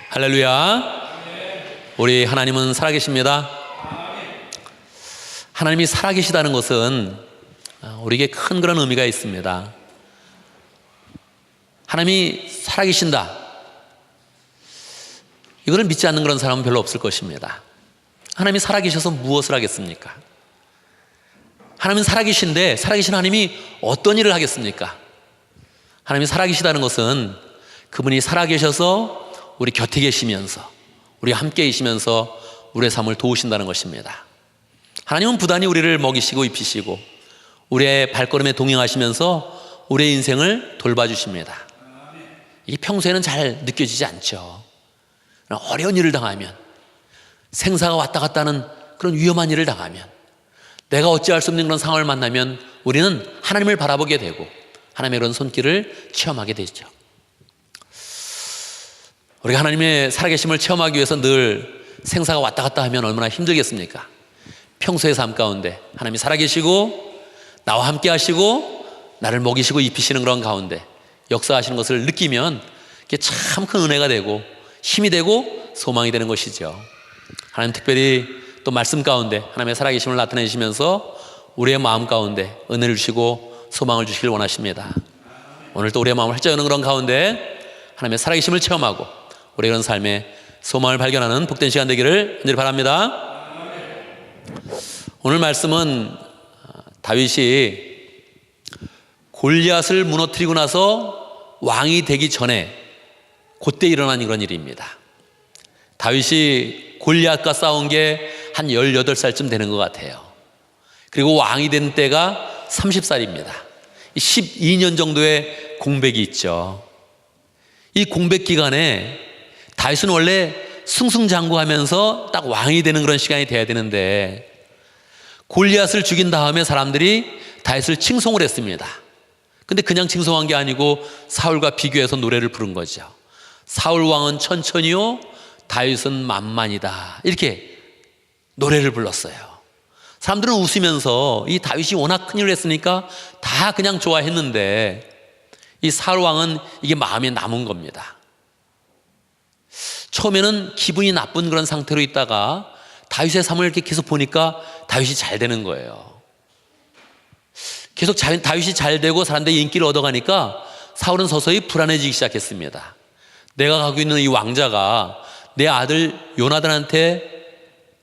할렐루야. 우리 하나님은 살아계십니다. 하나님이 살아계시다는 것은 우리에게 큰 그런 의미가 있습니다. 하나님이 살아계신다, 이거를 믿지 않는 그런 사람은 별로 없을 것입니다. 하나님이 살아계셔서 무엇을 하겠습니까? 하나님은 살아계신데 살아계신 하나님이 어떤 일을 하겠습니까? 하나님이 살아계시다는 것은 그분이 살아계셔서 우리 곁에 계시면서 우리와 함께 계시면서 우리의 삶을 도우신다는 것입니다. 하나님은 부단히 우리를 먹이시고 입히시고 우리의 발걸음에 동행하시면서 우리의 인생을 돌봐주십니다. 이게 평소에는 잘 느껴지지 않죠. 어려운 일을 당하면, 생사가 왔다 갔다 하는 그런 위험한 일을 당하면, 내가 어찌할 수 없는 그런 상황을 만나면 우리는 하나님을 바라보게 되고 하나님의 그런 손길을 체험하게 되죠. 우리가 하나님의 살아계심을 체험하기 위해서 늘 생사가 왔다 갔다 하면 얼마나 힘들겠습니까? 평소의 삶 가운데 하나님이 살아계시고 나와 함께 하시고 나를 먹이시고 입히시는 그런 가운데 역사하시는 것을 느끼면 그게 참 큰 은혜가 되고 힘이 되고 소망이 되는 것이죠. 하나님 특별히 또 말씀 가운데 하나님의 살아계심을 나타내시면서 우리의 마음 가운데 은혜를 주시고 소망을 주시길 원하십니다. 오늘 또 우리의 마음을 활짝 여는 그런 가운데 하나님의 살아계심을 체험하고 우리의 그런 삶에 소망을 발견하는 복된 시간 되기를 간절히 바랍니다. 오늘 말씀은 다윗이 골리앗을 무너뜨리고 나서 왕이 되기 전에 그때 일어난 그런 일입니다. 다윗이 골리앗과 싸운 게 한 18살쯤 되는 것 같아요. 그리고 왕이 된 때가 30살입니다 12년 정도의 공백이 있죠. 이 공백 기간에 다윗은 원래 승승장구하면서 딱 왕이 되는 그런 시간이 돼야 되는데 골리앗을 죽인 다음에 사람들이 다윗을 칭송을 했습니다. 근데 그냥 칭송한 게 아니고 사울과 비교해서 노래를 부른 거죠. 사울 왕은 천천히요 다윗은 만만이다, 이렇게 노래를 불렀어요. 사람들은 웃으면서 이 다윗이 워낙 큰일을 했으니까 다 그냥 좋아했는데 이 사울 왕은 이게 마음에 남은 겁니다. 처음에는 기분이 나쁜 그런 상태로 있다가 다윗의 삶을 이렇게 계속 보니까 다윗이 잘 되는 거예요. 계속 다윗이 잘 되고 사람들의 인기를 얻어가니까 사울은 서서히 불안해지기 시작했습니다. 내가 가지고 있는 이 왕자가 내 아들 요나단한테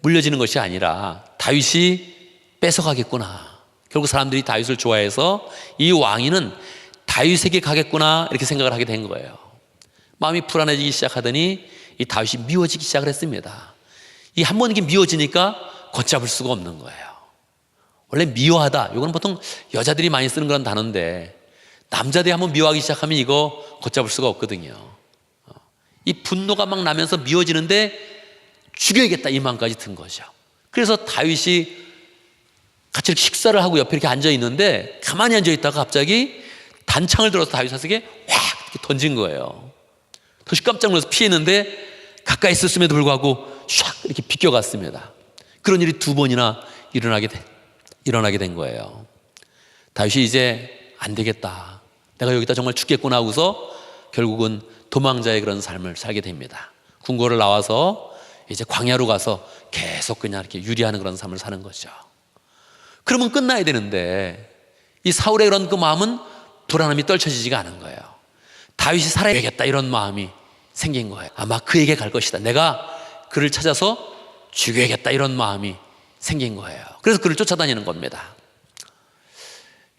물려지는 것이 아니라 다윗이 뺏어가겠구나. 결국 사람들이 다윗을 좋아해서 이 왕위는 다윗에게 가겠구나, 이렇게 생각을 하게 된 거예요. 마음이 불안해지기 시작하더니 이 다윗이 미워지기 시작을 했습니다. 이 한 번 이게 미워지니까 걷잡을 수가 없는 거예요. 원래 미워하다, 이건 보통 여자들이 많이 쓰는 그런 단어인데 남자들이 한번 미워하기 시작하면 이거 걷잡을 수가 없거든요. 이 분노가 막 나면서 미워지는데 죽여야겠다, 이 마음까지 든 거죠. 그래서 다윗이 같이 이렇게 식사를 하고 옆에 이렇게 앉아 있는데 가만히 앉아 있다가 갑자기 단창을 들어서 다윗에게 확 이렇게 던진 거예요. 다시 깜짝 놀라서 피했는데 가까이 있었음에도 불구하고 샥 이렇게 비껴갔습니다. 그런 일이 2번이나 일어나게 된 거예요. 다윗이 이제 안 되겠다, 내가 여기다 정말 죽겠구나 하고서 결국은 도망자의 그런 삶을 살게 됩니다. 궁궐을 나와서 이제 광야로 가서 계속 그냥 이렇게 유리하는 그런 삶을 사는 거죠. 그러면 끝나야 되는데 이 사울의 그런 그 마음은 불안함이 떨쳐지지가 않은 거예요. 다윗이 살아야겠다, 이런 마음이 생긴 거예요. 아마 그에게 갈 것이다, 내가 그를 찾아서 죽여야겠다, 이런 마음이 생긴 거예요. 그래서 그를 쫓아다니는 겁니다.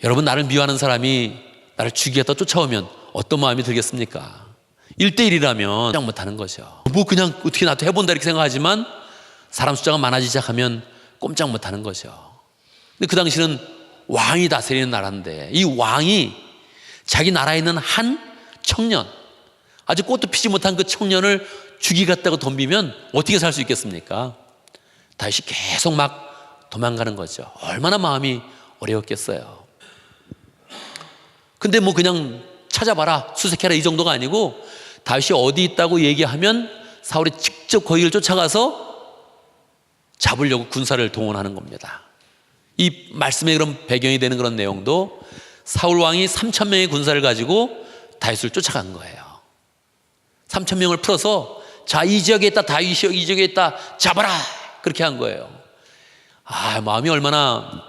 여러분, 나를 미워하는 사람이 나를 죽이겠다 쫓아오면 어떤 마음이 들겠습니까? 1대1이라면 꼼짝 못하는 거죠. 뭐 그냥 어떻게 나도 해본다 이렇게 생각하지만 사람 숫자가 많아지기 시작하면 꼼짝 못하는 거죠. 근데 그 당시는 왕이 다스리는 나라인데 이 왕이 자기 나라에 있는 한 청년, 아직 꽃도 피지 못한 그 청년을 죽이겠다고 덤비면 어떻게 살 수 있겠습니까? 다윗이 계속 막 도망가는 거죠. 얼마나 마음이 어려웠겠어요. 근데 뭐 그냥 찾아봐라, 수색해라, 이 정도가 아니고 다윗이 어디 있다고 얘기하면 사울이 직접 거기를 쫓아가서 잡으려고 군사를 동원하는 겁니다. 이 말씀의 그런 배경이 되는 그런 내용도 사울 왕이 3,000명의 군사를 가지고 다윗을 쫓아간 거예요. 3,000명을 풀어서 자, 이 지역에 있다 다윗이여, 이 지역에 있다 잡아라, 그렇게 한 거예요. 마음이 얼마나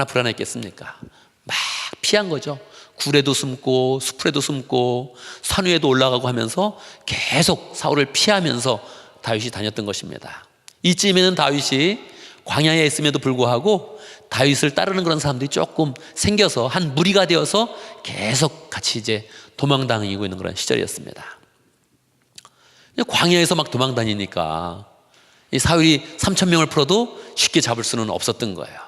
불안했겠습니까? 막 피한 거죠. 굴에도 숨고 수풀에도 숨고 산 위에도 올라가고 하면서 계속 사울을 피하면서 다윗이 다녔던 것입니다. 이쯤에는 다윗이 광야에 있음에도 불구하고 다윗을 따르는 그런 사람들이 조금 생겨서 한 무리가 되어서 계속 같이 이제 도망다니고 있는 그런 시절이었습니다. 광야에서 막 도망다니니까 이 사울이 3,000명을 풀어도 쉽게 잡을 수는 없었던 거예요.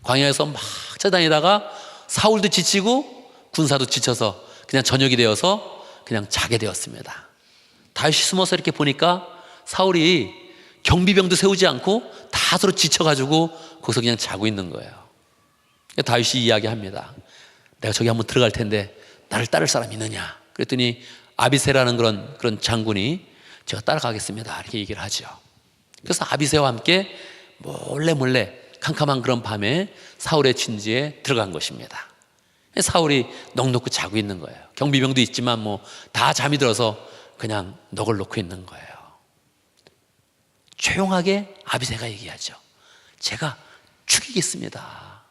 광야에서 막 찾아다니다가 사울도 지치고 군사도 지쳐서 그냥 저녁이 되어서 그냥 자게 되었습니다. 다윗이 숨어서 이렇게 보니까 사울이 경비병도 세우지 않고 다 서로 지쳐가지고 거기서 그냥 자고 있는 거예요. 다윗이 이야기합니다. 내가 저기 한번 들어갈 텐데 나를 따를 사람 있느냐? 그랬더니 아비새라는 그런 장군이 제가 따라가겠습니다, 이렇게 얘기를 하죠. 그래서 아비새와 함께 몰래 캄캄한 그런 밤에 사울의 진지에 들어간 것입니다. 사울이 넋놓고 자고 있는 거예요. 경비병도 있지만 다 잠이 들어서 그냥 넋을 놓고 있는 거예요. 조용하게 아비새가 얘기하죠. 제가 죽이겠습니다.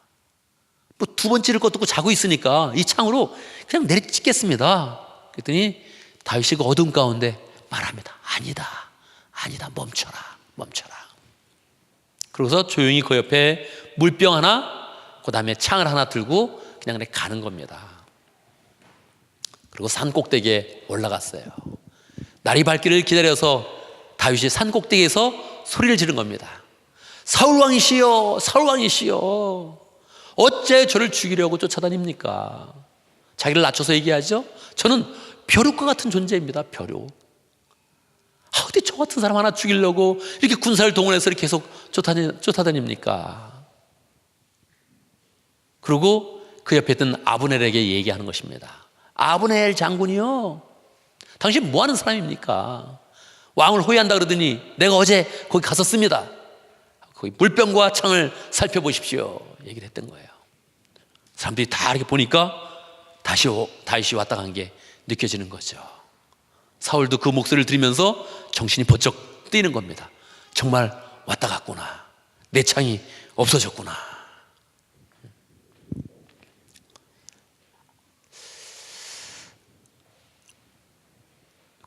두 번 찌를 것도 없고 자고 있으니까 이 창으로 그냥 내리찍겠습니다. 그랬더니 다윗이 그 어둠 가운데 말합니다. 아니다, 멈춰라. 그러고서 조용히 그 옆에 물병 하나, 그 다음에 창을 하나 들고 그냥 가는 겁니다. 그리고 산 꼭대기에 올라갔어요. 날이 밝기를 기다려서 다윗이 산 꼭대기에서 소리를 지른 겁니다. 사울왕이시여, 어째 저를 죽이려고 쫓아다닙니까? 자기를 낮춰서 얘기하죠. 저는 벼룩과 같은 존재입니다. 벼룩. 어디 저 같은 사람 하나 죽이려고 이렇게 군사를 동원해서 이렇게 계속 쫓아다닙니까? 그리고 그 옆에 있던 아브넬에게 얘기하는 것입니다. 아브넬 장군이요, 당신 뭐 하는 사람입니까? 왕을 호위한다 그러더니 내가 어제 거기 갔었습니다. 거기 물병과 창을 살펴보십시오, 얘기를 했던 거예요. 사람들이 다 이렇게 보니까 다윗이 왔다 간 게 느껴지는 거죠. 사울도 그 목소리를 들으면서 정신이 번쩍 뜨이는 겁니다. 정말 왔다 갔구나. 내 창이 없어졌구나.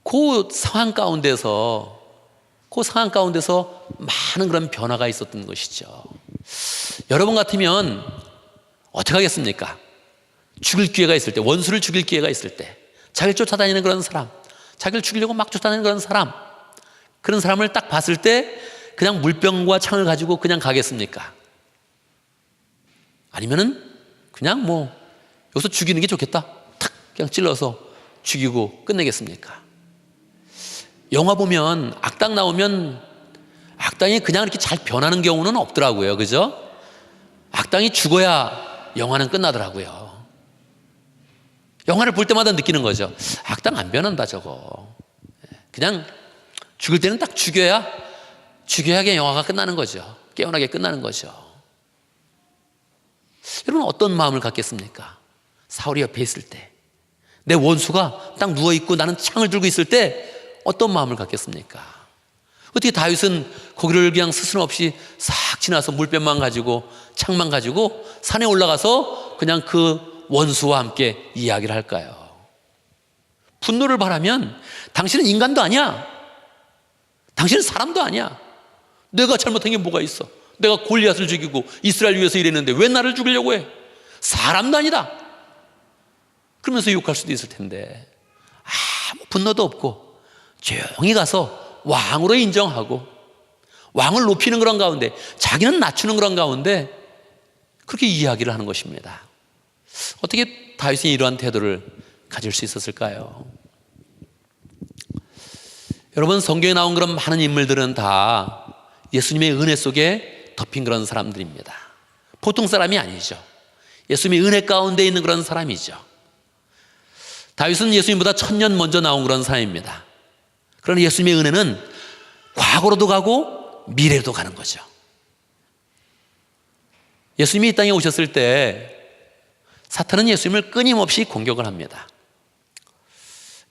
그 상황 가운데서 많은 그런 변화가 있었던 것이죠. 여러분 같으면 어떻게 하겠습니까? 죽일 기회가 있을 때, 원수를 죽일 기회가 있을 때, 자기를 쫓아다니는 그런 사람, 자기를 죽이려고 막 쫓아다니는 그런 사람을 딱 봤을 때 그냥 물병과 창을 가지고 그냥 가겠습니까? 아니면은 그냥 여기서 죽이는 게 좋겠다, 탁 그냥 찔러서 죽이고 끝내겠습니까? 영화 보면 악당 나오면 악당이 그냥 이렇게 잘 변하는 경우는 없더라고요. 그죠? 악당이 죽어야 영화는 끝나더라고요. 영화를 볼 때마다 느끼는 거죠. 악당 안 변한다 저거. 그냥 죽을 때는 딱 죽여야 그냥 영화가 끝나는 거죠. 깨어나게 끝나는 거죠. 여러분 어떤 마음을 갖겠습니까? 사울이 옆에 있을 때, 내 원수가 딱 누워있고 나는 창을 들고 있을 때 어떤 마음을 갖겠습니까? 어떻게 다윗은 거기를 그냥 스스럼없이 싹 지나서 물병만 가지고 창만 가지고 산에 올라가서 그냥 그 원수와 함께 이야기를 할까요? 분노를 바라면 당신은 인간도 아니야. 당신은 사람도 아니야. 내가 잘못한 게 뭐가 있어? 내가 골리앗을 죽이고 이스라엘 위해서 일했는데 왜 나를 죽이려고 해? 사람도 아니다. 그러면서 욕할 수도 있을 텐데 아무 분노도 없고 조용히 가서 왕으로 인정하고 왕을 높이는 그런 가운데, 자기는 낮추는 그런 가운데 그렇게 이야기를 하는 것입니다. 어떻게 다윗이 이러한 태도를 가질 수 있었을까요? 여러분, 성경에 나온 그런 많은 인물들은 다 예수님의 은혜 속에 덮인 그런 사람들입니다. 보통 사람이 아니죠. 예수님의 은혜 가운데 있는 그런 사람이죠. 다윗은 예수님보다 1000년 먼저 나온 그런 사람입니다. 그러나 예수님의 은혜는 과거로도 가고 미래로도 가는 거죠. 예수님이 이 땅에 오셨을 때 사탄은 예수님을 끊임없이 공격을 합니다.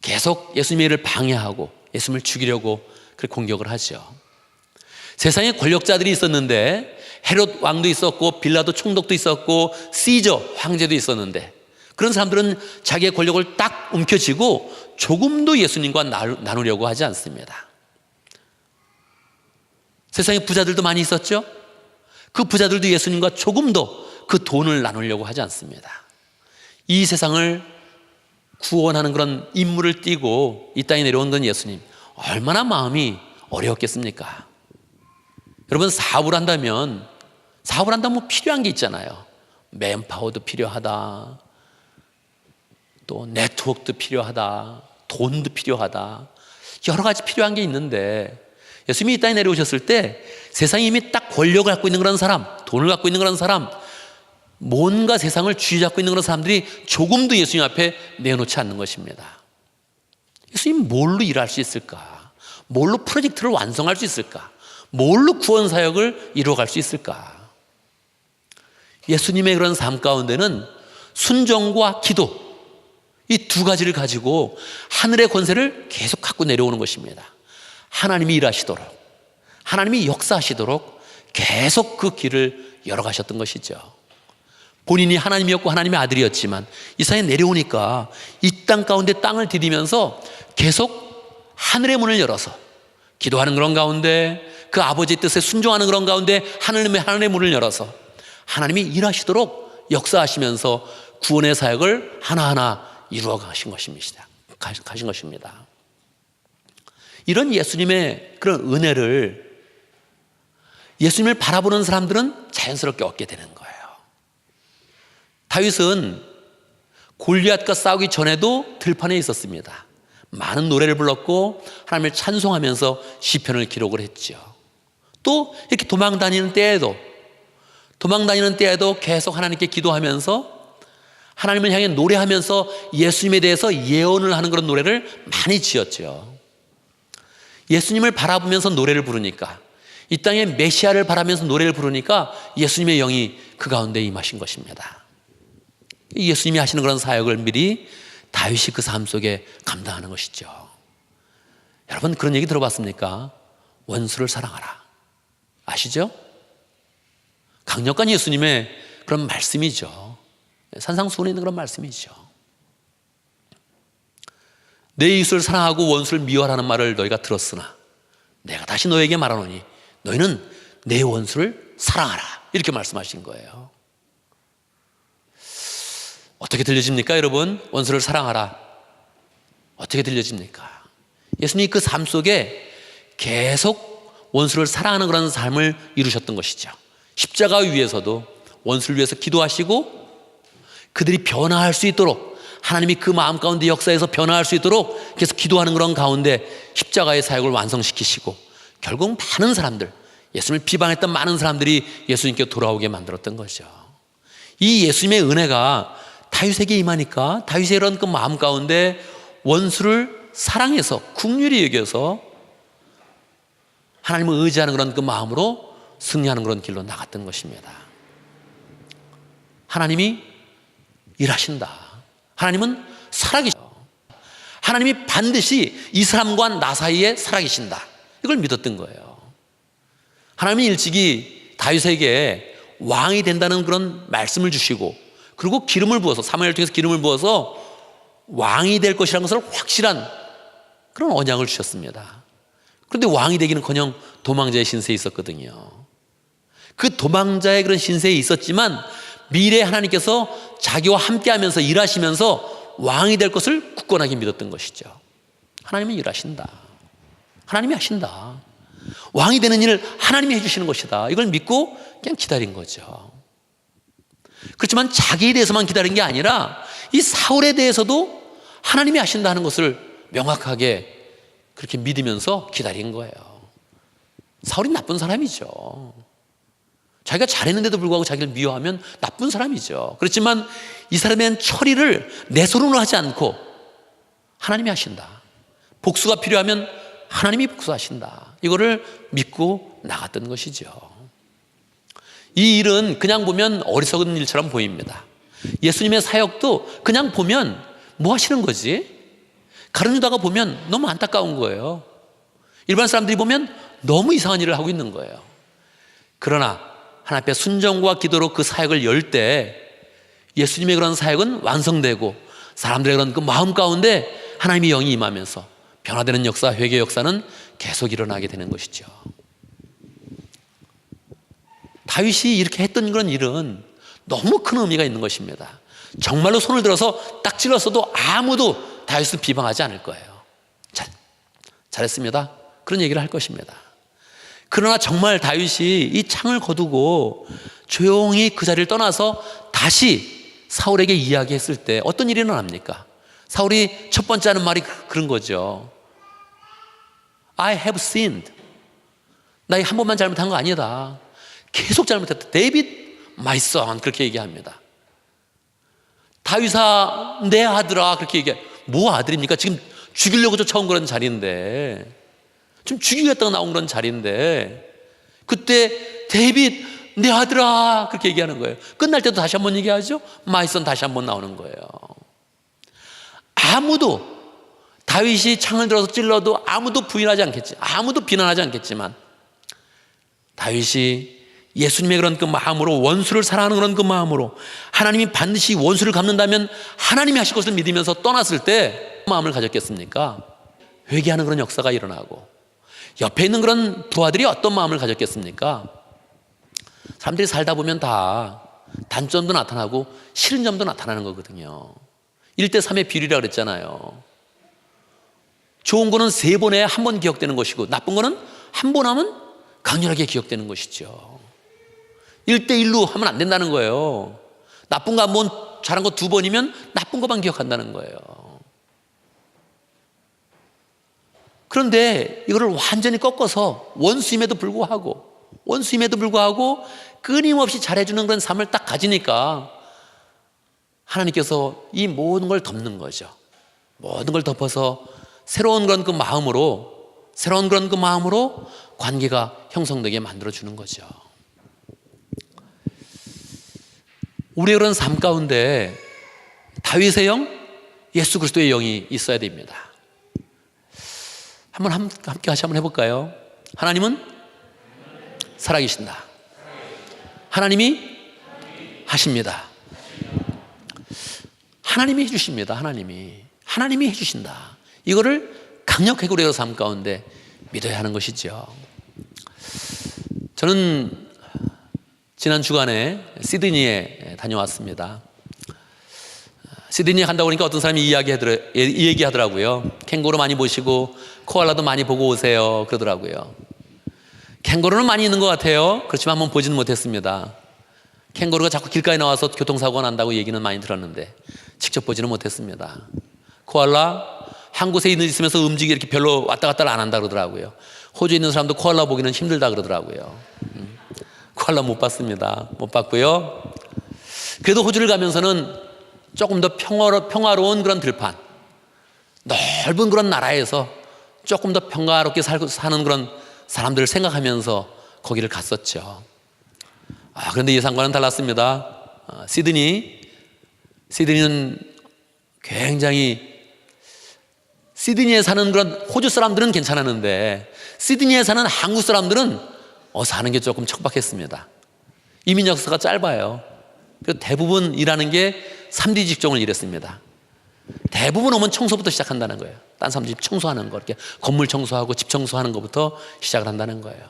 계속 예수님의 일을 방해하고 예수님을 죽이려고 그렇게 공격을 하죠. 세상에 권력자들이 있었는데 헤롯 왕도 있었고 빌라도 총독도 있었고 시저 황제도 있었는데 그런 사람들은 자기의 권력을 딱 움켜쥐고 조금도 예수님과 나누려고 하지 않습니다. 세상에 부자들도 많이 있었죠. 그 부자들도 예수님과 조금도 그 돈을 나누려고 하지 않습니다. 이 세상을 구원하는 그런 임무를 띠고 이 땅에 내려온 건 예수님, 얼마나 마음이 어려웠겠습니까? 여러분, 사업을 한다면 뭐 필요한 게 있잖아요. 맨파워도 필요하다, 또 네트워크도 필요하다, 돈도 필요하다, 여러 가지 필요한 게 있는데 예수님이 이 땅에 내려오셨을 때 세상에 이미 딱 권력을 갖고 있는 그런 사람, 돈을 갖고 있는 그런 사람, 뭔가 세상을 쥐잡고 있는 그런 사람들이 조금도 예수님 앞에 내놓지 않는 것입니다. 예수님 뭘로 일할 수 있을까? 뭘로 프로젝트를 완성할 수 있을까? 뭘로 구원 사역을 이루어갈 수 있을까? 예수님의 그런 삶 가운데는 순종과 기도, 이 두 가지를 가지고 하늘의 권세를 계속 갖고 내려오는 것입니다. 하나님이 일하시도록, 하나님이 역사하시도록 계속 그 길을 열어가셨던 것이죠. 본인이 하나님이었고 하나님의 아들이었지만 이 세상에 내려오니까 이 땅 가운데 땅을 디디면서 계속 하늘의 문을 열어서 기도하는 그런 가운데, 그 아버지의 뜻에 순종하는 그런 가운데 하늘의 문을 열어서 하나님이 일하시도록 역사하시면서 구원의 사역을 하나하나 이루어 가신 것입니다. 이런 예수님의 그런 은혜를 예수님을 바라보는 사람들은 자연스럽게 얻게 되는 거예요. 다윗은 골리앗과 싸우기 전에도 들판에 있었습니다. 많은 노래를 불렀고 하나님을 찬송하면서 시편을 기록을 했죠. 또 이렇게 도망 다니는 때에도 계속 하나님께 기도하면서 하나님을 향해 노래하면서 예수님에 대해서 예언을 하는 그런 노래를 많이 지었죠. 예수님을 바라보면서 노래를 부르니까, 이 땅에 메시아를 바라면서 노래를 부르니까 예수님의 영이 그 가운데 임하신 것입니다. 예수님이 하시는 그런 사역을 미리 다윗이 그 삶 속에 감당하는 것이죠. 여러분, 그런 얘기 들어봤습니까? 원수를 사랑하라. 아시죠? 강력한 예수님의 그런 말씀이죠. 산상수훈에 있는 그런 말씀이죠. 내 이웃을 사랑하고 원수를 미워하라는 말을 너희가 들었으나 내가 다시 너에게 말하노니 너희는 내 원수를 사랑하라. 이렇게 말씀하신 거예요. 어떻게 들려집니까, 여러분? 원수를 사랑하라. 어떻게 들려집니까? 예수님이 그 삶 속에 계속 원수를 사랑하는 그런 삶을 이루셨던 것이죠. 십자가 위에서도 원수를 위해서 기도하시고 그들이 변화할 수 있도록, 하나님이 그 마음 가운데 역사에서 변화할 수 있도록 계속 기도하는 그런 가운데 십자가의 사역을 완성시키시고 결국 많은 사람들, 예수님을 비방했던 많은 사람들이 예수님께 돌아오게 만들었던 거죠. 이 예수님의 은혜가 다윗에게 임하니까 다윗의 이런 그 마음 가운데 원수를 사랑해서 긍휼히 여겨서 하나님을 의지하는 그런 그 마음으로 승리하는 그런 길로 나갔던 것입니다. 하나님이 일하신다. 하나님은 살아계셔. 하나님이 반드시 이 사람과 나 사이에 살아계신다. 이걸 믿었던 거예요. 하나님이 일찍이 다윗에게 왕이 된다는 그런 말씀을 주시고, 그리고 기름을 부어서, 사무엘을 통해서 기름을 부어서 왕이 될 것이라는 것을 확실한 그런 언약을 주셨습니다. 그런데 왕이 되기는커녕 도망자의 신세에 있었거든요. 그 도망자의 그런 신세에 있었지만 미래에 하나님께서 자기와 함께하면서 일하시면서 왕이 될 것을 굳건하게 믿었던 것이죠. 하나님은 일하신다. 하나님이 하신다. 왕이 되는 일을 하나님이 해주시는 것이다. 이걸 믿고 그냥 기다린 거죠. 그렇지만 자기에 대해서만 기다린 게 아니라 이 사울에 대해서도 하나님이 하신다는 것을 명확하게 그렇게 믿으면서 기다린 거예요. 사울이 나쁜 사람이죠. 자기가 잘했는데도 불구하고 자기를 미워하면 나쁜 사람이죠. 그렇지만 이 사람의 처리를 내 손으로 하지 않고 하나님이 하신다. 복수가 필요하면 하나님이 복수하신다. 이거를 믿고 나갔던 것이죠. 이 일은 그냥 보면 어리석은 일처럼 보입니다. 예수님의 사역도 그냥 보면 뭐 하시는 거지? 가룟유다가 보면 너무 안타까운 거예요. 일반 사람들이 보면 너무 이상한 일을 하고 있는 거예요. 그러나 하나님 앞에 순종과 기도로 그 사역을 열 때 예수님의 그런 사역은 완성되고 사람들의 그런 그 마음 가운데 하나님의 영이 임하면서 변화되는 역사, 회개 역사는 계속 일어나게 되는 것이죠. 다윗이 이렇게 했던 그런 일은 너무 큰 의미가 있는 것입니다. 정말로 손을 들어서 딱 찔렀어도 아무도 다윗을 비방하지 않을 거예요. 잘했습니다. 그런 얘기를 할 것입니다. 그러나 정말 다윗이 이 창을 거두고 조용히 그 자리를 떠나서 다시 사울에게 이야기했을 때 어떤 일이 일어납니까? 사울이 첫 번째 하는 말이 그런 거죠. I have sinned. 나 한 번만 잘못한 거 아니다. 계속 잘못했다. 데이빗 my son 그렇게 얘기합니다. 다윗아 내 아들아 그렇게 얘기해. 뭐 아들입니까? 지금 죽이려고 쫓아온 그런 자리인데, 지금 죽이겠다고 나온 그런 자리인데, 그때 데이빗 내 아들아 그렇게 얘기하는 거예요. 끝날 때도 다시 한번 얘기하죠. my son 다시 한번 나오는 거예요. 아무도 다윗이 창을 들어서 찔러도 아무도 부인하지 않겠지, 아무도 비난하지 않겠지만 다윗이 예수님의 그런 그 마음으로, 원수를 사랑하는 그런 그 마음으로, 하나님이 반드시 원수를 갚는다면 하나님이 하실 것을 믿으면서 떠났을 때 마음을 가졌겠습니까? 회개하는 그런 역사가 일어나고, 옆에 있는 그런 부하들이 어떤 마음을 가졌겠습니까? 사람들이 살다 보면 다 단점도 나타나고 싫은 점도 나타나는 거거든요. 1대3의 비율이라 그랬잖아요. 좋은 거는 3번에 한 번 기억되는 것이고, 나쁜 거는 한 번 하면 강렬하게 기억되는 것이죠. 1대1로 하면 안 된다는 거예요. 나쁜 거 한 번, 잘한 거 2번이면 나쁜 것만 기억한다는 거예요. 그런데 이거를 완전히 꺾어서 원수임에도 불구하고 끊임없이 잘해주는 그런 삶을 딱 가지니까 하나님께서 이 모든 걸 덮는 거죠. 모든 걸 덮어서 새로운 그런 그 마음으로 관계가 형성되게 만들어주는 거죠. 우리의 그런 삶 가운데 다윗의 영, 예수 그리스도의 영이 있어야 됩니다. 함께 같이 한번 해볼까요? 하나님은 살아계신다. 하나님이 하십니다. 하나님이 해주십니다. 하나님이 해주신다. 이거를 강력하게 우리의 삶 가운데 믿어야 하는 것이죠. 저는 지난 주간에 시드니에 다녀왔습니다. 시드니에 간다고 하니까 어떤 사람이 이 얘기하더라고요. 캥거루 많이 보시고 코알라도 많이 보고 오세요 그러더라고요. 캥거루는 많이 있는 것 같아요. 그렇지만 한번 보지는 못했습니다. 캥거루가 자꾸 길가에 나와서 교통사고가 난다고 얘기는 많이 들었는데 직접 보지는 못했습니다. 코알라 한 곳에 있으면서 움직이 이렇게 별로 왔다 갔다 안 한다 그러더라고요. 호주에 있는 사람도 코알라 보기는 힘들다 그러더라고요. 코알라 못 봤습니다. 못 봤고요. 그래도 호주를 가면서는 조금 더 평화로운 그런 들판, 넓은 그런 나라에서 조금 더 평화롭게 사는 그런 사람들을 생각하면서 거기를 갔었죠. 그런데 예상과는 달랐습니다. 시드니는 굉장히, 시드니에 사는 그런 호주 사람들은 괜찮았는데 시드니에 사는 한국 사람들은 사는 게 조금 척박했습니다. 이민 역사가 짧아요. 그래서 대부분 일하는 게 3D 직종을 일했습니다. 대부분 오면 청소부터 시작한다는 거예요. 딴 사람 집 청소하는 거, 이렇게 건물 청소하고 집 청소하는 것부터 시작을 한다는 거예요.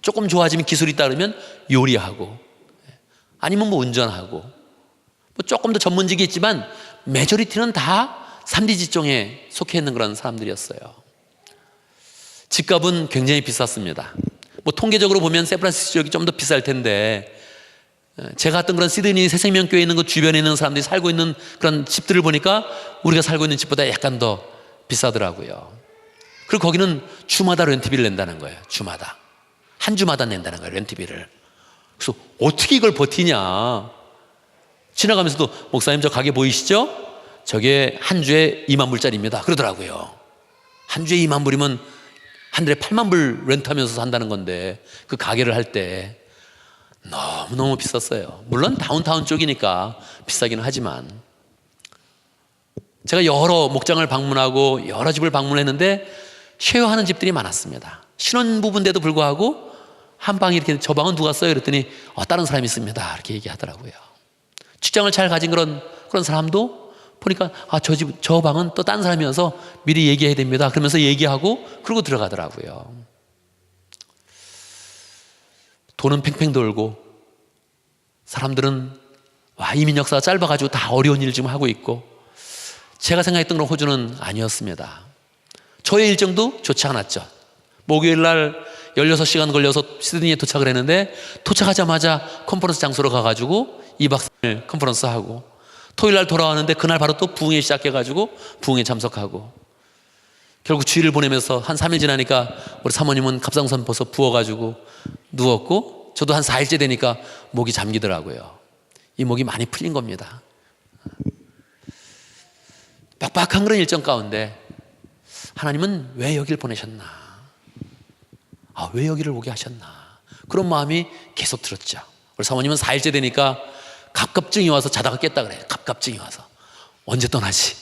조금 좋아지면 기술이 있다 그러면 요리하고, 아니면 뭐 운전하고, 뭐 조금 더 전문직이 있지만 메조리티는 다 3D 직종에 속해 있는 그런 사람들이었어요. 집값은 굉장히 비쌌습니다. 뭐 통계적으로 보면 샌프란시스코 지역이 좀 더 비쌀 텐데, 제가 갔던 그런 시드니 새생명교회에 있는 그 주변에 있는 사람들이 살고 있는 그런 집들을 보니까 우리가 살고 있는 집보다 약간 더 비싸더라고요. 그리고 거기는 주마다 렌트비를 낸다는 거예요. 한 주마다 낸다는 거예요, 렌트비를. 그래서 어떻게 이걸 버티냐. 지나가면서도 목사님 저 가게 보이시죠? 저게 한 주에 2만 불짜리입니다 그러더라고요. 한 주에 2만 불이면 한 달에 8만 불 렌트하면서 산다는 건데, 그 가게를 할 때 너무너무 비쌌어요. 물론 다운타운 쪽이니까 비싸기는 하지만, 제가 여러 목장을 방문하고 여러 집을 방문했는데 쉐어하는 집들이 많았습니다. 신혼부부인데도 불구하고 한 방이 이렇게 저 방은 누가 써요? 그랬더니 다른 사람이 씁니다. 이렇게 얘기하더라고요. 직장을 잘 가진 그런 사람도 보니까 저 방은 또 딴 사람이어서 미리 얘기해야 됩니다. 그러면서 얘기하고 그러고 들어가더라고요. 돈은 팽팽 돌고 사람들은 이민 역사가 짧아가지고 다 어려운 일 좀 하고 있고 제가 생각했던 그런 호주는 아니었습니다. 저의 일정도 좋지 않았죠. 목요일 날 16시간 걸려서 시드니에 도착을 했는데 도착하자마자 컨퍼런스 장소로 가가지고 2박 3일 컨퍼런스 하고 토요일 날 돌아왔는데 그날 바로 또 부흥회 시작해가지고 부흥회 참석하고 결국 주일을 보내면서 한 3일 지나니까 우리 사모님은 갑상선 벗어 부어가지고 누웠고 저도 한 4일째 되니까 목이 잠기더라고요. 이 목이 많이 풀린 겁니다. 빡빡한 그런 일정 가운데 하나님은 왜 여기를 보내셨나? 왜 여기를 오게 하셨나? 그런 마음이 계속 들었죠. 우리 사모님은 4일째 되니까 갑갑증이 와서 자다가 깼다 그래요. 갑갑증이 와서. 언제 떠나지?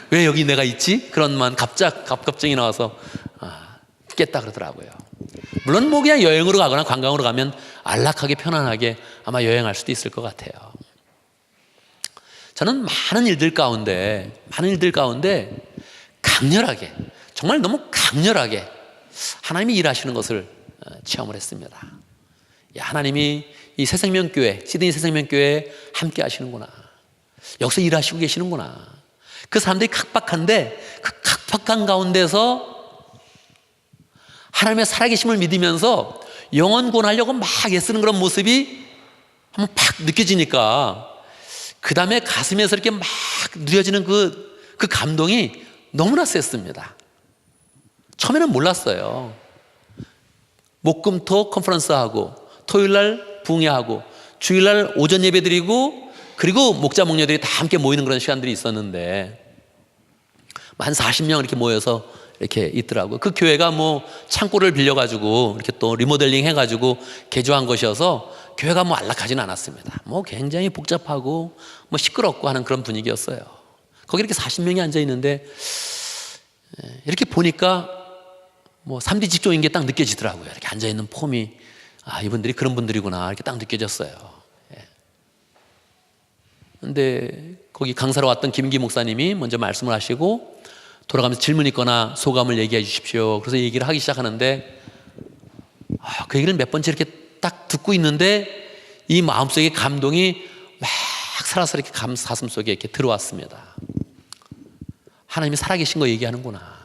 왜 여기 내가 있지? 그런 갑갑증이 나와서 깼다 그러더라고요. 물론 뭐 그냥 여행으로 가거나 관광으로 가면 안락하게 편안하게 아마 여행할 수도 있을 것 같아요. 저는 많은 일들 가운데 강렬하게, 정말 너무 강렬하게 하나님이 일하시는 것을 체험을 했습니다. 하나님이 이 새생명교회, 시드니 새생명교회에 함께 하시는구나. 여기서 일하시고 계시는구나. 그 사람들이 각박한데 그 각박한 가운데서 하나님의 살아계심을 믿으면서 영혼 구원하려고 막 애쓰는 그런 모습이 한번 팍 느껴지니까 그 다음에 가슴에서 이렇게 막 누려지는 그 감동이 너무나 셌습니다. 처음에는 몰랐어요. 목금토 컨퍼런스하고 토요일날 부흥회하고 주일날 오전 예배 드리고 그리고 목자 목녀들이 다 함께 모이는 그런 시간들이 있었는데 한 40명 이렇게 모여서 이렇게 있더라고요. 그 교회가 뭐 창고를 빌려가지고 이렇게 또 리모델링 해가지고 개조한 것이어서 교회가 뭐 안락하지는 않았습니다. 뭐 굉장히 복잡하고 뭐 시끄럽고 하는 그런 분위기였어요. 거기 이렇게 40명이 앉아 있는데 이렇게 보니까 뭐 3D 직종인 게 딱 느껴지더라고요. 이렇게 앉아 있는 폼이 이분들이 그런 분들이구나 이렇게 딱 느껴졌어요. 근데 거기 강사로 왔던 김기 목사님이 먼저 말씀을 하시고 돌아가면서 질문 있거나 소감을 얘기해 주십시오. 그래서 얘기를 하기 시작하는데 그 얘기를 몇 번째 이렇게 딱 듣고 있는데 이 마음속에 감동이 막 살아서 이렇게 가슴 속에 이렇게 들어왔습니다. 하나님이 살아계신 거 얘기하는구나.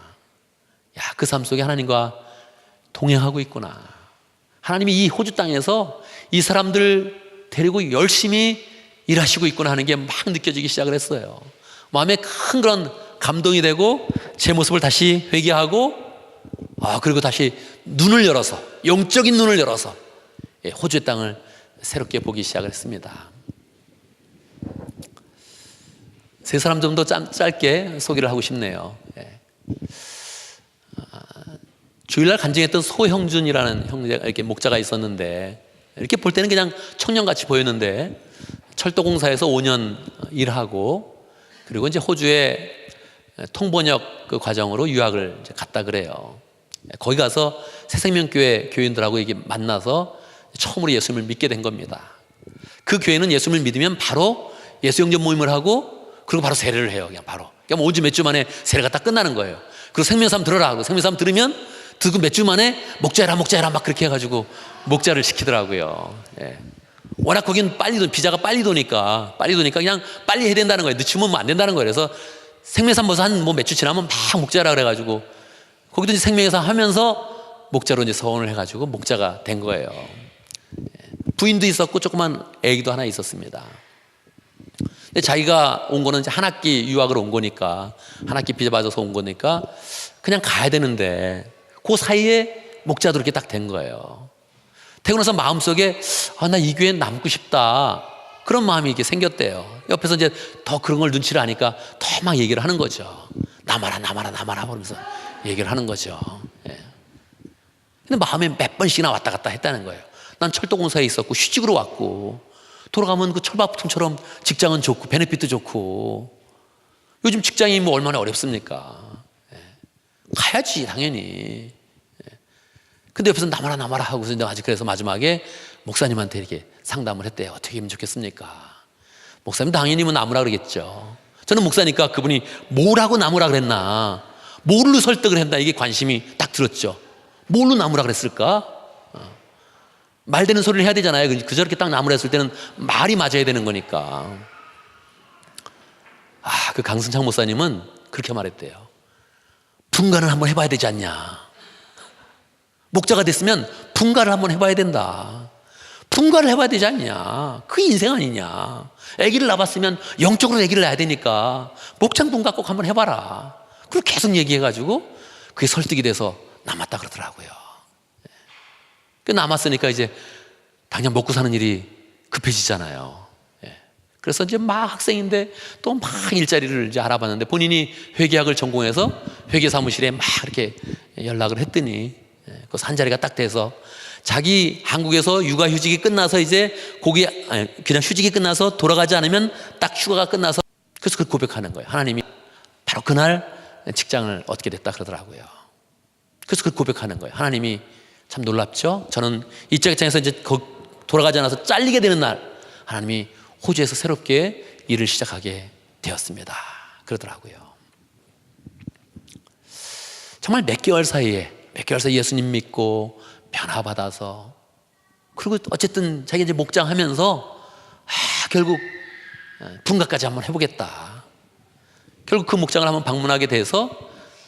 그 삶 속에 하나님과 동행하고 있구나. 하나님이 이 호주 땅에서 이 사람들 데리고 열심히 일하시고 있구나 하는 게 막 느껴지기 시작을 했어요. 마음에 큰 그런 감동이 되고 제 모습을 다시 회개하고 그리고 다시 눈을 열어서 영적인 눈을 열어서 호주의 땅을 새롭게 보기 시작을 했습니다. 세 사람 좀 더 짧게 소개를 하고 싶네요. 주일날 간증했던 소형준이라는 형제가 이렇게 목자가 있었는데 이렇게 볼 때는 그냥 청년같이 보였는데 철도공사에서 5년 일하고 그리고 이제 호주에 통번역 그 과정으로 유학을 이제 갔다 그래요. 거기 가서 새생명교회 교인들하고 이게 만나서 처음으로 예수님을 믿게 된 겁니다. 그 교회는 예수님을 믿으면 바로 예수영전 모임을 하고 그리고 바로 세례를 해요. 그냥 바로. 그냥 5주 몇 주 만에 세례가 딱 끝나는 거예요. 그리고 생명삼 들어라 하고 생명삼 들으면 듣고 몇 주 만에 목자해라 막 그렇게 해가지고 목자를 시키더라고요. 워낙 거긴 비자가 빨리 도니까 그냥 빨리 해야 된다는 거예요. 늦추면 안 된다는 거예요. 그래서 생명삼 벌써 한 몇 주 지나면 막 목자라 그래가지고 거기도 이제 생명삼 하면서 목자로 이제 서원을 해가지고 목자가 된 거예요. 부인도 있었고 조그만 애기도 하나 있었습니다. 근데 자기가 온 거는 이제 한 학기 유학을 온 거니까 한 학기 비자 받아서 온 거니까 그냥 가야 되는데 그 사이에 목자도 이렇게 딱 된 거예요. 되고 나서 마음속에 나 이 교회에 남고 싶다 그런 마음이 이렇게 생겼대요. 옆에서 이제 더 그런 걸 눈치를 하니까 더 막 얘기를 하는 거죠. 남아라 그러면서 얘기를 하는 거죠. 근데 마음에 몇 번씩이나 왔다 갔다 했다는 거예요. 난 철도공사에 있었고 휴직으로 왔고 돌아가면 그 철밥통처럼 직장은 좋고 베네핏도 좋고 요즘 직장이 뭐 얼마나 어렵습니까? 예. 가야지 당연히. 예. 근데 옆에서 나마라 하고서 그래서 마지막에 목사님한테 이렇게 상담을 했대요. 어떻게 하면 좋겠습니까? 목사님 당연히 뭐 나무라 그러겠죠. 저는 목사니까 그분이 뭐라고 나무라 그랬나, 뭘로 설득을 했나, 이게 관심이 딱 들었죠. 뭘로 나무라 그랬을까? 말되는 소리를 해야 되잖아요. 그 저렇게 딱 나무라 했을 때는 말이 맞아야 되는 거니까. 그 강승창 목사님은 그렇게 말했대요. 분가를 한번 해봐야 되지 않냐. 목자가 됐으면 분가를 한번 해봐야 된다. 분가를 해봐야 되지 않냐. 그게 인생 아니냐. 아기를 낳았으면 영적으로 아기를 낳아야 되니까 목장 분가 꼭 한번 해봐라. 그리고 계속 얘기해가지고 그게 설득이 돼서 남았다 그러더라고요. 그 남았으니까 이제 당장 먹고 사는 일이 급해지잖아요. 그래서 이제 막 학생인데 또 막 일자리를 이제 알아봤는데, 본인이 회계학을 전공해서 회계사무실에 막 이렇게 연락을 했더니 거기서 한 자리가 딱 돼서, 자기 한국에서 육아휴직이 끝나서 이제 그냥 휴직이 끝나서 돌아가지 않으면 딱 휴가가 끝나서, 그래서 그걸 고백하는 거예요. 하나님이 바로 그날 직장을 얻게 됐다 그러더라고요. 그래서 그걸 고백하는 거예요. 하나님이 참 놀랍죠? 저는 이 직장에서 이제 돌아가지 않아서 잘리게 되는 날, 하나님이 호주에서 새롭게 일을 시작하게 되었습니다. 그러더라고요. 정말 몇 개월 사이에 예수님 믿고 변화받아서, 그리고 어쨌든 자기 이제 목장하면서 결국 분가까지 한번 해보겠다. 결국 그 목장을 한번 방문하게 돼서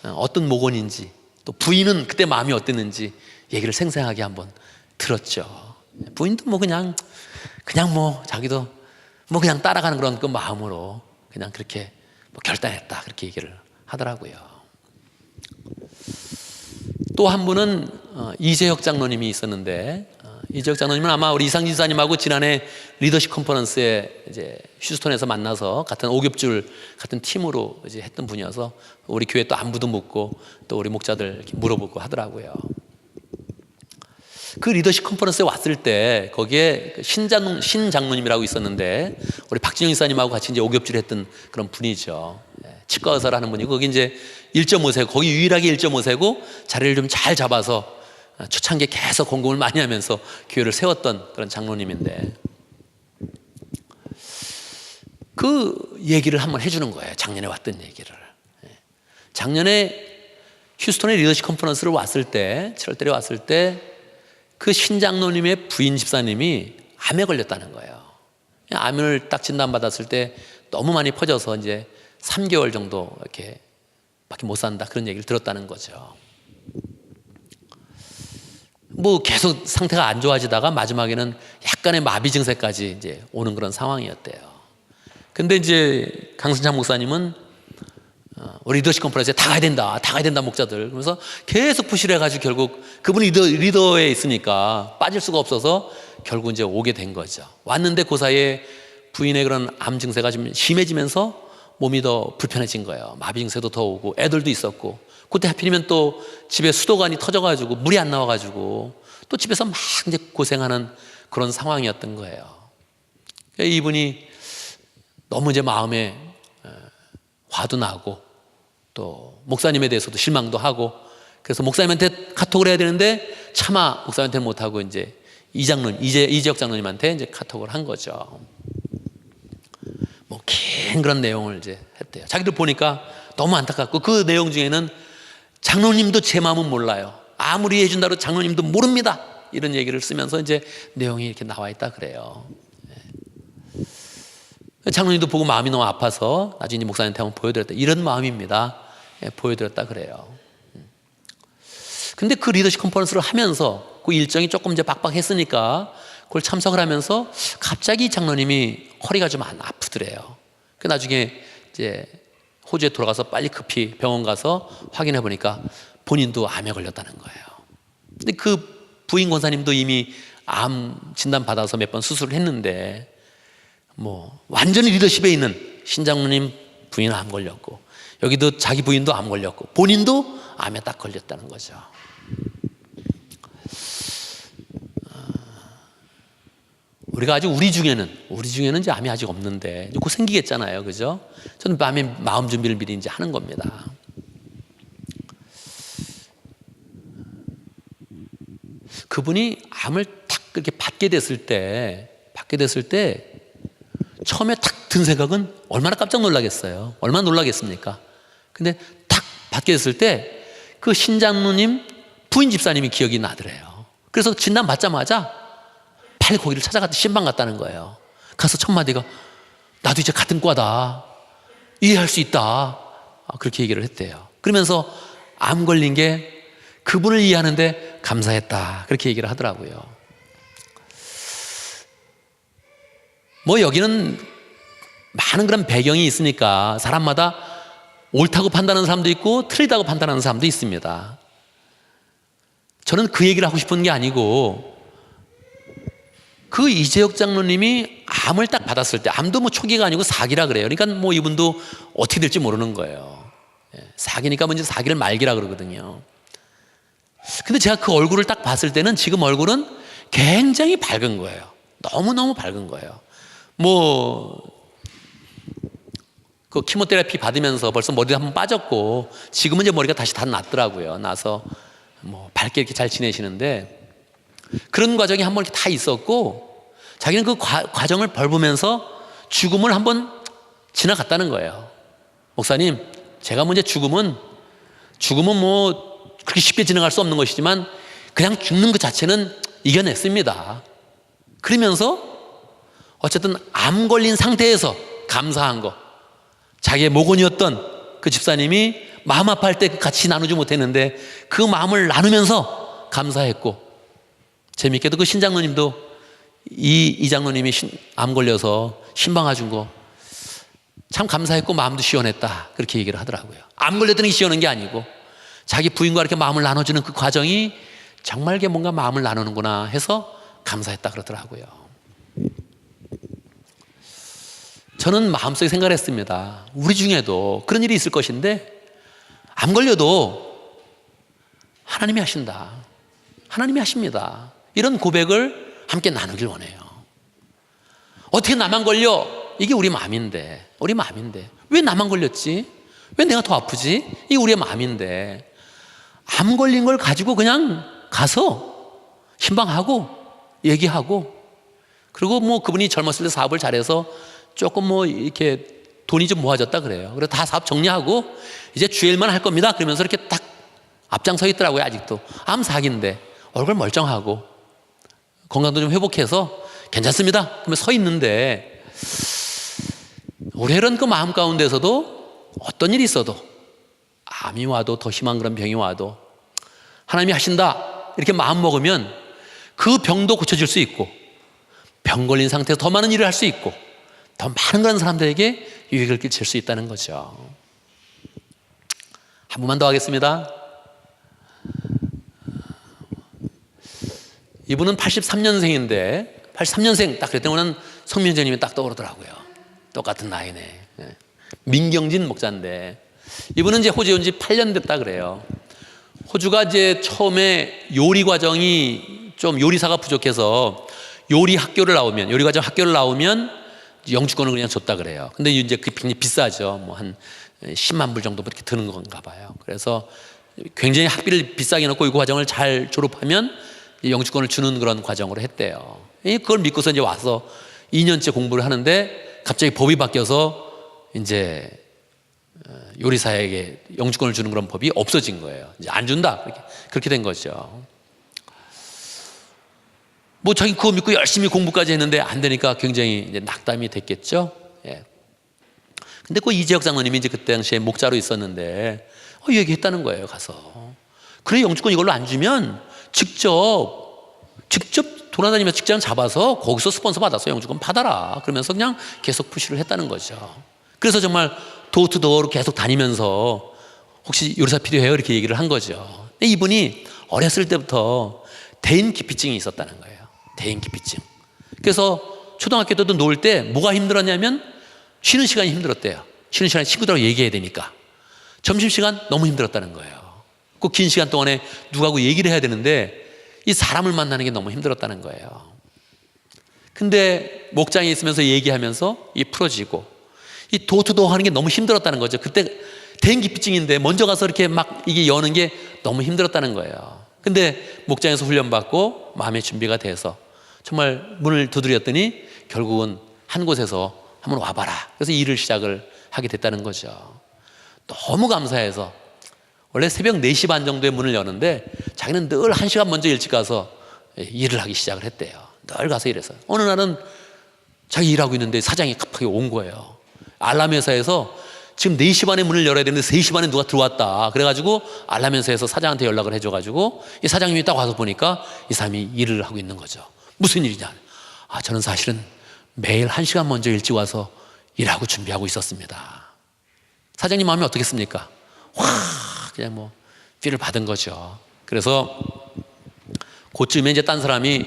어떤 목원인지, 또 부인은 그때 마음이 어땠는지 얘기를 생생하게 한번 들었죠. 부인도 뭐 그냥 뭐 자기도 뭐 그냥 따라가는 그런 그 마음으로 그냥 그렇게 뭐 결단했다, 그렇게 얘기를 하더라고요. 또 한 분은 이재혁 장로님이 있었는데, 이재혁 장로님은 아마 우리 이상진 지사님하고 지난해 리더십 컨퍼런스에 이제 휴스턴에서 만나서 같은 오겹줄 같은 팀으로 이제 했던 분이어서 우리 교회 또 안부도 묻고 또 우리 목자들 이렇게 물어보고 하더라고요. 그 리더십 컨퍼런스에 왔을 때 거기에 신 장로님이라고 있었는데, 우리 박진영 이사님하고 같이 이제 오겹질 했던 그런 분이죠. 치과 의사를 하는 분이고, 거기 이제 1.5세고, 거기 유일하게 1.5세고 자리를 좀 잘 잡아서 초창기에 계속 공급을 많이 하면서 교회를 세웠던 그런 장로님인데, 그 얘기를 한번 해주는 거예요. 작년에 왔던 얘기를. 작년에 휴스턴에 리더십 컨퍼런스를 왔을 때, 7월달에 왔을 때 그 신장로님의 부인 집사님이 암에 걸렸다는 거예요. 암을 딱 진단받았을 때 너무 많이 퍼져서 이제 3개월 정도 이렇게 밖에 못 산다, 그런 얘기를 들었다는 거죠. 뭐 계속 상태가 안 좋아지다가 마지막에는 약간의 마비 증세까지 이제 오는 그런 상황이었대요. 근데 이제 강승창 목사님은 우리 리더십 컨퍼런스에 다 가야 된다 목자들, 그러면서 계속 푸시를 해가지고 결국 그분이 리더에 있으니까 빠질 수가 없어서 결국 이제 오게 된 거죠. 왔는데 그 사이에 부인의 그런 암 증세가 좀 심해지면서 몸이 더 불편해진 거예요. 마비 증세도 더 오고 애들도 있었고, 그때 하필이면 또 집에 수도관이 터져가지고 물이 안 나와가지고 또 집에서 막 이제 고생하는 그런 상황이었던 거예요. 이분이 너무 이제 마음에 화도 나고 또 목사님에 대해서도 실망도 하고, 그래서 목사님한테 카톡을 해야 되는데 차마 목사님한테는 못하고 이제 이재혁 장로님한테 이제 카톡을 한 거죠. 뭐 긴 그런 내용을 이제 했대요. 자기들 보니까 너무 안타깝고, 그 내용 중에는 장로님도 제 마음은 몰라요, 아무리 해준다고 장로님도 모릅니다, 이런 얘기를 쓰면서 이제 내용이 이렇게 나와 있다 그래요. 장로님도 보고 마음이 너무 아파서 나중에 목사님한테 한번 보여드렸다, 이런 마음입니다. 보여드렸다 그래요. 근데 그 리더십 컨퍼런스를 하면서 그 일정이 조금 이제 빡빡했으니까 그걸 참석을 하면서 갑자기 장로님이 허리가 좀 안 아프더래요. 그 나중에 이제 호주에 돌아가서 빨리 급히 병원 가서 확인해 보니까 본인도 암에 걸렸다는 거예요. 근데 그 부인 권사님도 이미 암 진단 받아서 몇 번 수술을 했는데, 뭐 완전히 리더십에 있는 신장로님 부인은 암 걸렸고, 여기도 자기 부인도 암 걸렸고, 본인도 암에 딱 걸렸다는 거죠. 우리가 아직 우리 중에는 이제 암이 아직 없는데 곧 생기겠잖아요, 그죠? 저는 마음 준비를 미리 이제 하는 겁니다. 그분이 암을 탁 그렇게 받게 됐을 때 처음에 탁 든 생각은 얼마나 깜짝 놀라겠어요. 얼마나 놀라겠습니까? 근데 탁 받게 됐을 때 그 신장로님 부인 집사님이 기억이 나더래요. 그래서 진단 받자마자 빨리 거기를 찾아갔다 신방 갔다는 거예요. 가서 첫 마디가 나도 이제 같은 과다. 이해할 수 있다. 그렇게 얘기를 했대요. 그러면서 암 걸린 게 그분을 이해하는데 감사했다. 그렇게 얘기를 하더라고요. 뭐 여기는 많은 그런 배경이 있으니까 사람마다 옳다고 판단하는 사람도 있고 틀리다고 판단하는 사람도 있습니다. 저는 그 얘기를 하고 싶은 게 아니고 그 이재혁 장로님이 암을 딱 받았을 때 암도 뭐 초기가 아니고 4기라 그래요. 그러니까 뭐 이분도 어떻게 될지 모르는 거예요. 4기니까 먼저 4기를 말기라 그러거든요. 근데 제가 그 얼굴을 딱 봤을 때는 지금 얼굴은 굉장히 밝은 거예요. 너무너무 밝은 거예요. 그 키모테라피 받으면서 벌써 머리가 한번 빠졌고 지금은 이제 머리가 다시 다 났더라고요. 나서 밝게 이렇게 잘 지내시는데 그런 과정이 한번 이렇게 다 있었고 자기는 그 과정을 밟으면서 죽음을 한번 지나갔다는 거예요. 목사님, 제가 먼저 죽음은 뭐 그렇게 쉽게 지나갈 수 없는 것이지만 그냥 죽는 것 자체는 이겨냈습니다. 그러면서 어쨌든 암 걸린 상태에서 감사한 거, 자기의 모건이었던 그 집사님이 마음 아파할 때 같이 나누지 못했는데 그 마음을 나누면서 감사했고, 재밌게도 그 신장로님도 이 장로님이 암 걸려서 신방아 준 거 참 감사했고 마음도 시원했다, 그렇게 얘기를 하더라고요. 암 걸렸더니 시원한 게 아니고 자기 부인과 이렇게 마음을 나눠주는 그 과정이 정말 이게 뭔가 마음을 나누는구나 해서 감사했다 그러더라고요. 저는 마음속에 생각을 했습니다. 우리 중에도 그런 일이 있을 것인데 암 걸려도 하나님이 하신다, 하나님이 하십니다, 이런 고백을 함께 나누길 원해요. 어떻게 나만 걸려? 이게 우리 마음인데 왜 나만 걸렸지? 왜 내가 더 아프지? 이게 우리의 마음인데 암 걸린 걸 가지고 그냥 가서 신방하고 얘기하고, 그리고 그분이 젊었을 때 사업을 잘해서 조금 이렇게 돈이 좀 모아졌다 그래요. 그래서 다 사업 정리하고 이제 주일만 할 겁니다 그러면서 이렇게 딱 앞장서 있더라고요. 아직도 암 4기인데 얼굴 멀쩡하고 건강도 좀 회복해서 괜찮습니다 그러면 서 있는데, 우리는 그 마음 가운데서도 어떤 일이 있어도, 암이 와도 더 심한 그런 병이 와도 하나님이 하신다 이렇게 마음 먹으면 그 병도 고쳐질 수 있고, 병 걸린 상태에서 더 많은 일을 할 수 있고, 더 많은 그런 사람들에게 유익을 끼칠 수 있다는 거죠. 한 번만 더 하겠습니다. 이분은 83년생인데 83년생 딱 그랬더니 오늘 성민재님이 딱 떠오르더라고요. 똑같은 나이네. 민경진 목사인데 이분은 이제 호주에 온 지 8년 됐다 그래요. 호주가 이제 처음에 요리 과정이 좀 요리사가 부족해서 요리 과정 학교를 나오면 영주권을 그냥 줬다 그래요. 근데 이제 그게 굉장히 비싸죠. 한 10만 불 정도 그렇게 드는 건가 봐요. 그래서 굉장히 학비를 비싸게 넣고 이 과정을 잘 졸업하면 영주권을 주는 그런 과정으로 했대요. 그걸 믿고서 이제 와서 2년째 공부를 하는데 갑자기 법이 바뀌어서 이제 요리사에게 영주권을 주는 그런 법이 없어진 거예요. 이제 안 준다, 그렇게 된 거죠. 자기 그거 믿고 열심히 공부까지 했는데 안 되니까 굉장히 이제 낙담이 됐겠죠. 예. 근데 그 이재혁 장로님이 이제 그때 당시에 목자로 있었는데 얘기했다는 거예요. 가서 그래, 영주권 이걸로 안 주면 직접 돌아다니면서 직장 잡아서 거기서 스폰서 받아서 영주권 받아라, 그러면서 그냥 계속 푸시를 했다는 거죠. 그래서 정말 도어투도어로 계속 다니면서 혹시 요리사 필요해요? 이렇게 얘기를 한 거죠. 이분이 어렸을 때부터 대인 기피증이 있었다는 거예요. 대인 기피증. 그래서 초등학교 때도 놀 때 뭐가 힘들었냐면 쉬는 시간이 힘들었대요. 쉬는 시간에 친구들하고 얘기해야 되니까. 점심시간 너무 힘들었다는 거예요. 그 긴 시간 동안에 누구하고 얘기를 해야 되는데 이 사람을 만나는 게 너무 힘들었다는 거예요. 근데 목장에 있으면서 얘기하면서 이 풀어지고, 이 도어투도어 하는 게 너무 힘들었다는 거죠. 그때 대인기피증인데 먼저 가서 이렇게 막 이게 여는 게 너무 힘들었다는 거예요. 근데 목장에서 훈련받고 마음의 준비가 돼서 정말 문을 두드렸더니 결국은 한 곳에서 한번 와봐라. 그래서 일을 시작을 하게 됐다는 거죠. 너무 감사해서 원래 새벽 4시 반 정도에 문을 여는데 자기는 늘 1시간 먼저 일찍 가서 일을 하기 시작을 했대요. 늘 가서 일해서 어느 날은 자기 일하고 있는데 사장이 갑자기 온 거예요. 알람 회사에서 지금 4시 반에 문을 열어야 되는데 3시 반에 누가 들어왔다. 그래가지고 알람 회사에서 사장한테 연락을 해줘가지고 이 사장님이 딱 와서 보니까 이 사람이 일을 하고 있는 거죠. 무슨 일이냐? 저는 사실은 매일 1시간 먼저 일찍 와서 일하고 준비하고 있었습니다. 사장님 마음이 어떻겠습니까? 그냥 뭐 피를 받은 거죠. 그래서 그쯤에 이제 딴 사람이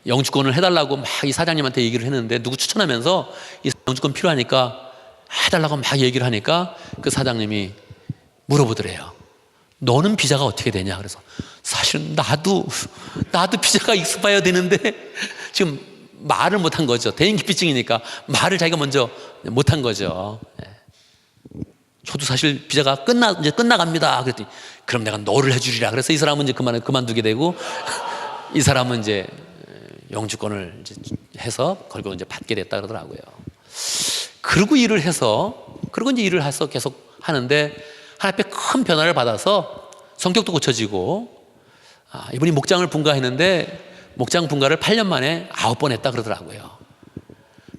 영주권을 해달라고 막 이 사장님한테 얘기를 했는데 누구 추천하면서 이 영주권 필요하니까 해달라고 막 얘기를 하니까 그 사장님이 물어보더래요. 너는 비자가 어떻게 되냐? 그래서 사실은 나도 비자가 익스파이어 되는데 지금 말을 못한 거죠. 대인기피증이니까 말을 자기가 먼저 못한 거죠. 저도 사실 비자가 이제 끝나갑니다. 그랬더니 그럼 내가 너를 해주리라. 그래서 이 사람은 이제 그만두게 되고 이 사람은 이제 영주권을 이제 해서 결국 이제 받게 됐다 그러더라고요. 그리고 일을 해서 계속 하는데 하나님의 큰 변화를 받아서 성격도 고쳐지고 이분이 목장을 분가했는데 목장 분가를 8년 만에 9번 했다 그러더라고요.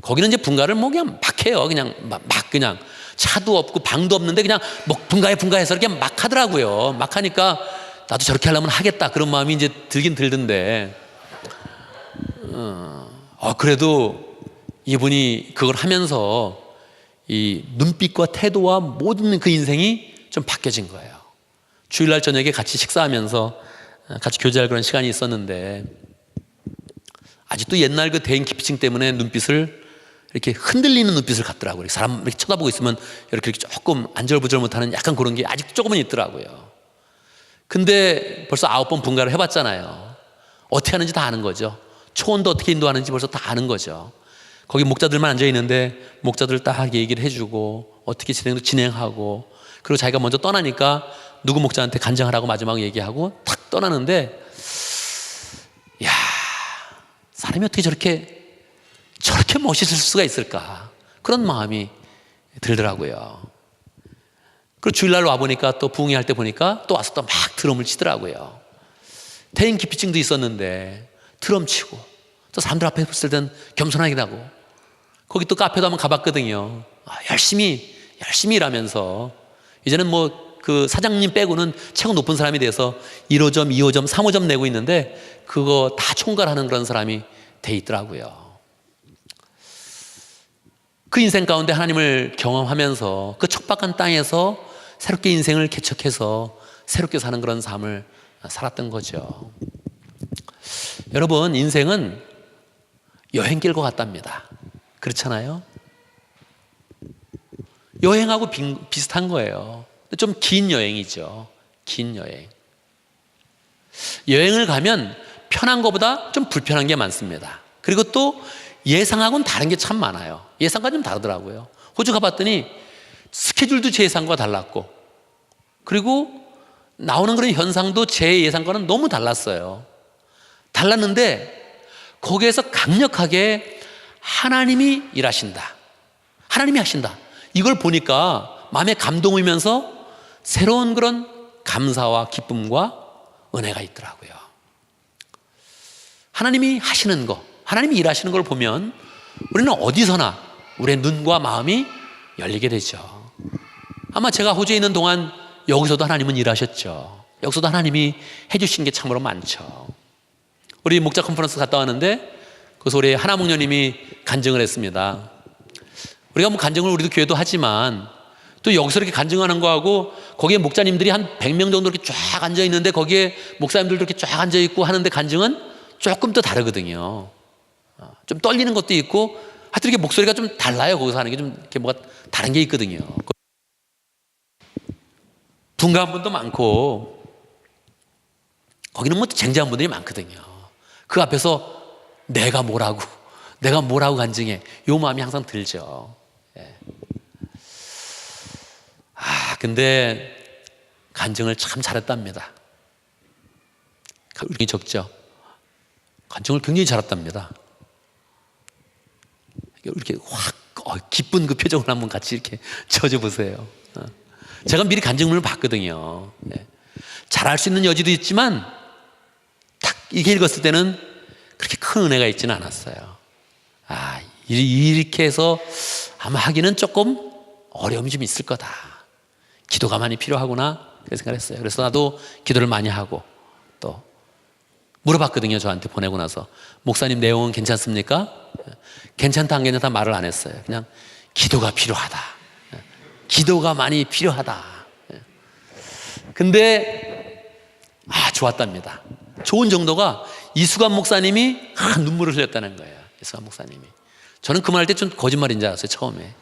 거기는 이제 분가를 뭐 그냥 막 해요. 그냥 막 그냥 차도 없고 방도 없는데 그냥 분가해서 이렇게 막 하더라고요. 막 하니까 나도 저렇게 하려면 하겠다 그런 마음이 이제 들긴 들던데 그래도 이분이 그걸 하면서 이 눈빛과 태도와 모든 그 인생이 좀 바뀌어진 거예요. 주일날 저녁에 같이 식사하면서 같이 교제할 그런 시간이 있었는데 아직도 옛날 그 대인기피증 때문에 눈빛을 이렇게 흔들리는 눈빛을 갖더라고요. 사람 이렇게 쳐다보고 있으면 이렇게 조금 안절부절 못하는 약간 그런 게 아직도 조금은 있더라고요. 근데 벌써 9번 분가를 해봤잖아요. 어떻게 하는지 다 아는 거죠. 초원도 어떻게 인도하는지 벌써 다 아는 거죠. 거기 목자들만 앉아 있는데 목자들 딱 얘기를 해주고 어떻게 진행하고 그리고 자기가 먼저 떠나니까 누구 목자한테 간증하라고 마지막 얘기하고 탁 떠나는데 야, 사람이 어떻게 저렇게 멋있을 수가 있을까 그런 마음이 들더라고요. 그리고 주일날 와보니까 또 부흥회 할 때 보니까 또 와서 또 막 드럼을 치더라고요. 대인기피증도 있었는데 드럼 치고 또 사람들 앞에 있을 땐 겸손하게 하고 거기 또 카페도 한번 가봤거든요. 열심히 일하면서 이제는 뭐 그 사장님 빼고는 최고 높은 사람이 돼서 1호점, 2호점, 3호점 내고 있는데 그거 다 총괄하는 그런 사람이 돼 있더라고요. 그 인생 가운데 하나님을 경험하면서 그 척박한 땅에서 새롭게 인생을 개척해서 새롭게 사는 그런 삶을 살았던 거죠. 여러분, 인생은 여행길과 같답니다. 그렇잖아요? 여행하고 비슷한 거예요. 좀 긴 여행이죠. 긴 여행. 여행을 가면 편한 것보다 좀 불편한 게 많습니다. 그리고 또 예상하고는 다른 게 참 많아요. 예상과 좀 다르더라고요. 호주 가봤더니 스케줄도 제 예상과 달랐고 그리고 나오는 그런 현상도 제 예상과는 너무 달랐어요. 달랐는데 거기에서 강력하게 하나님이 일하신다. 하나님이 하신다. 이걸 보니까 마음에 감동이면서 새로운 그런 감사와 기쁨과 은혜가 있더라고요. 하나님이 하시는 거, 하나님이 일하시는 걸 보면 우리는 어디서나 우리의 눈과 마음이 열리게 되죠. 아마 제가 호주에 있는 동안 여기서도 하나님은 일하셨죠. 여기서도 하나님이 해주신 게 참으로 많죠. 우리 목자 컨퍼런스 갔다 왔는데 그래서 우리 하나 목녀님이 간증을 했습니다. 우리가 뭐 간증을 우리도 교회도 하지만 또 여기서 이렇게 간증하는 거하고 거기에 목자님들이 한 100명 정도 이렇게 쫙 앉아 있는데 거기에 목사님들도 이렇게 쫙 앉아 있고 하는데 간증은 조금 더 다르거든요. 좀 떨리는 것도 있고 하여튼 이렇게 목소리가 좀 달라요. 거기서 하는 게 좀 이렇게 뭐가 다른 게 있거든요. 분가한 분도 많고 거기는 뭐 쟁쟁한 분들이 많거든요. 그 앞에서 내가 뭐라고 내가 뭐라고 간증해? 요 마음이 항상 들죠. 예. 근데 간증을 참 잘했답니다. 굉장히 적죠. 간증을 굉장히 잘했답니다. 이렇게 확 기쁜 그 표정을 한번 같이 이렇게 져줘보세요. 제가 미리 간증문을 봤거든요. 네. 잘할 수 있는 여지도 있지만 딱 이게 읽었을 때는 그렇게 큰 은혜가 있지는 않았어요. 이렇게 해서 아마 하기는 조금 어려움이 좀 있을 거다. 기도가 많이 필요하구나 그렇게 생각을 했어요. 그래서 나도 기도를 많이 하고 또 물어봤거든요. 저한테 보내고 나서 목사님 내용은 괜찮습니까? 괜찮다 안 괜찮다 말을 안 했어요. 그냥 기도가 필요하다. 기도가 많이 필요하다. 근데 좋았답니다. 좋은 정도가 이수관 목사님이 눈물을 흘렸다는 거예요. 이수관 목사님이. 저는 그 말 할 때 좀 거짓말인 줄 알았어요. 처음에.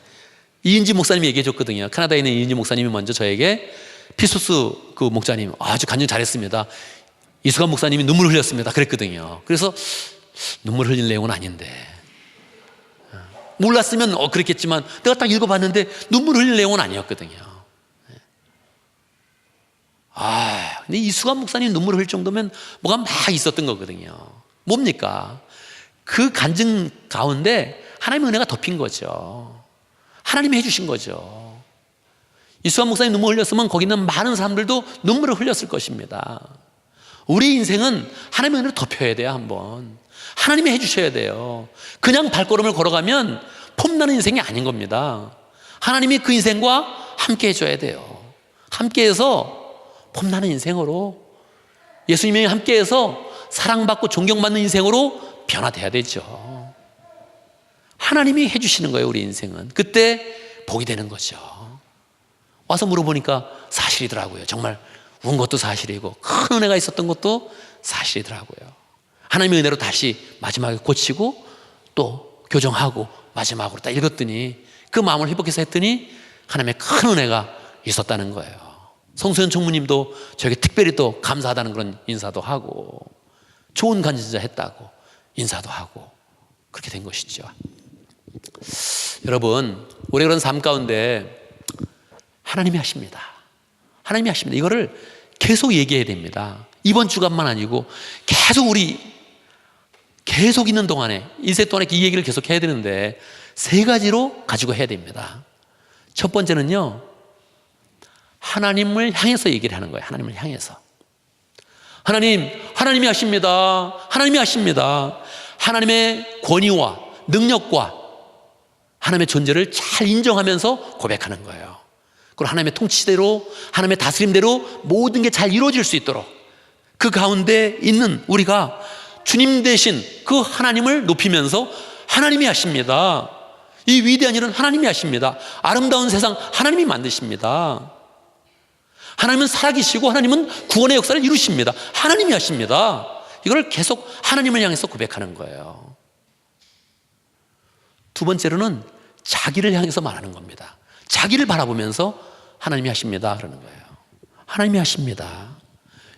이은지 목사님이 얘기해 줬거든요. 캐나다에 있는 이은지 목사님이 먼저 저에게 피소스 그 목사님 아주 간증 잘했습니다. 이수관 목사님이 눈물을 흘렸습니다. 그랬거든요. 그래서 눈물 흘릴 내용은 아닌데 몰랐으면 그랬겠지만 내가 딱 읽어봤는데 눈물 흘릴 내용은 아니었거든요. 근데 이수관 목사님 눈물 흘릴 정도면 뭐가 막 있었던 거거든요. 뭡니까? 그 간증 가운데 하나님의 은혜가 덮인 거죠. 하나님이 해주신 거죠. 이수관 목사님 눈물 흘렸으면 거기 있는 많은 사람들도 눈물을 흘렸을 것입니다. 우리 인생은 하나님의 은혜로 덮여야 돼요. 한번 하나님이 해주셔야 돼요. 그냥 발걸음을 걸어가면 폼나는 인생이 아닌 겁니다. 하나님이 그 인생과 함께 해줘야 돼요. 함께해서 폼나는 인생으로, 예수님이 함께해서 사랑받고 존경받는 인생으로 변화돼야 되죠. 하나님이 해주시는 거예요. 우리 인생은 그때 복이 되는 거죠. 와서 물어보니까 사실이더라고요. 정말 운 것도 사실이고 큰 은혜가 있었던 것도 사실이더라고요. 하나님의 은혜로 다시 마지막에 고치고 또 교정하고 마지막으로 딱 읽었더니 그 마음을 회복해서 했더니 하나님의 큰 은혜가 있었다는 거예요. 성수현 총무님도 저에게 특별히 또 감사하다는 그런 인사도 하고 좋은 간증자 했다고 인사도 하고 그렇게 된 것이죠. 여러분, 우리 그런 삶 가운데 하나님이 하십니다. 하나님이 하십니다. 이거를 계속 얘기해야 됩니다. 이번 주간만 아니고 계속 있는 동안에 인생 동안에 이 얘기를 계속 해야 되는데 세 가지로 가지고 해야 됩니다. 첫 번째는요, 하나님을 향해서 얘기를 하는 거예요. 하나님을 향해서. 하나님이 하십니다. 하나님이 하십니다. 하나님의 권위와 능력과 하나님의 존재를 잘 인정하면서 고백하는 거예요. 그리고 하나님의 통치대로, 하나님의 다스림대로 모든 게 잘 이루어질 수 있도록 그 가운데 있는 우리가 주님 대신 그 하나님을 높이면서 하나님이 하십니다. 이 위대한 일은 하나님이 하십니다. 아름다운 세상 하나님이 만드십니다. 하나님은 살아계시고 하나님은 구원의 역사를 이루십니다. 하나님이 하십니다. 이걸 계속 하나님을 향해서 고백하는 거예요. 두 번째로는 자기를 향해서 말하는 겁니다. 자기를 바라보면서 하나님이 하십니다 그러는 거예요. 하나님이 하십니다.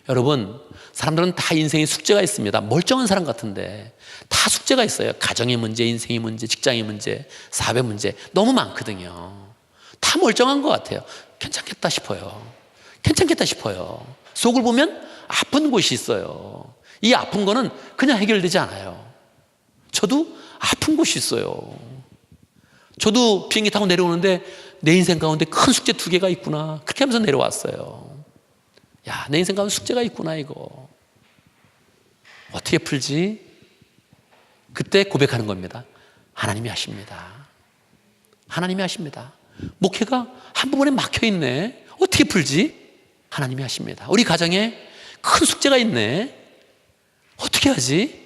여러분, 사람들은 다 인생에 숙제가 있습니다. 멀쩡한 사람 같은데 다 숙제가 있어요. 가정의 문제, 인생의 문제, 직장의 문제, 사업의 문제 너무 많거든요. 다 멀쩡한 것 같아요. 괜찮겠다 싶어요. 괜찮겠다 싶어요. 속을 보면 아픈 곳이 있어요. 이 아픈 거는 그냥 해결되지 않아요. 저도 아픈 곳이 있어요. 저도 비행기 타고 내려오는데 내 인생 가운데 큰 숙제 2개가 있구나 그렇게 하면서 내려왔어요. 야, 내 인생 가운데 숙제가 있구나. 이거 어떻게 풀지? 그때 고백하는 겁니다. 하나님이 하십니다. 하나님이 하십니다. 목회가 한 부분에 막혀있네. 어떻게 풀지? 하나님이 하십니다. 우리 가정에 큰 숙제가 있네. 어떻게 하지?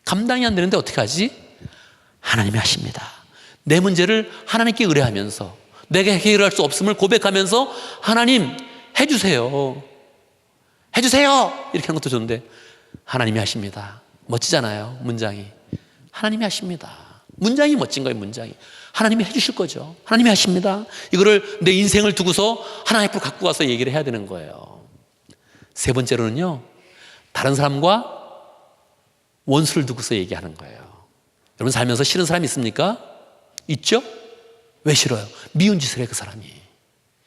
감당이 안 되는데 어떻게 하지? 하나님이 하십니다. 내 문제를 하나님께 의뢰하면서 내가 해결할 수 없음을 고백하면서 하나님 해주세요. 해주세요. 이렇게 하는 것도 좋은데 하나님이 하십니다. 멋지잖아요. 문장이. 하나님이 하십니다. 문장이 멋진 거예요. 문장이. 하나님이 해주실 거죠. 하나님이 하십니다. 이거를 내 인생을 두고서 하나님 앞으로 갖고 가서 얘기를 해야 되는 거예요. 세 번째로는요, 다른 사람과 원수를 두고서 얘기하는 거예요. 여러분 살면서 싫은 사람 있습니까? 있죠? 왜 싫어요? 미운 짓을 해, 그 사람이.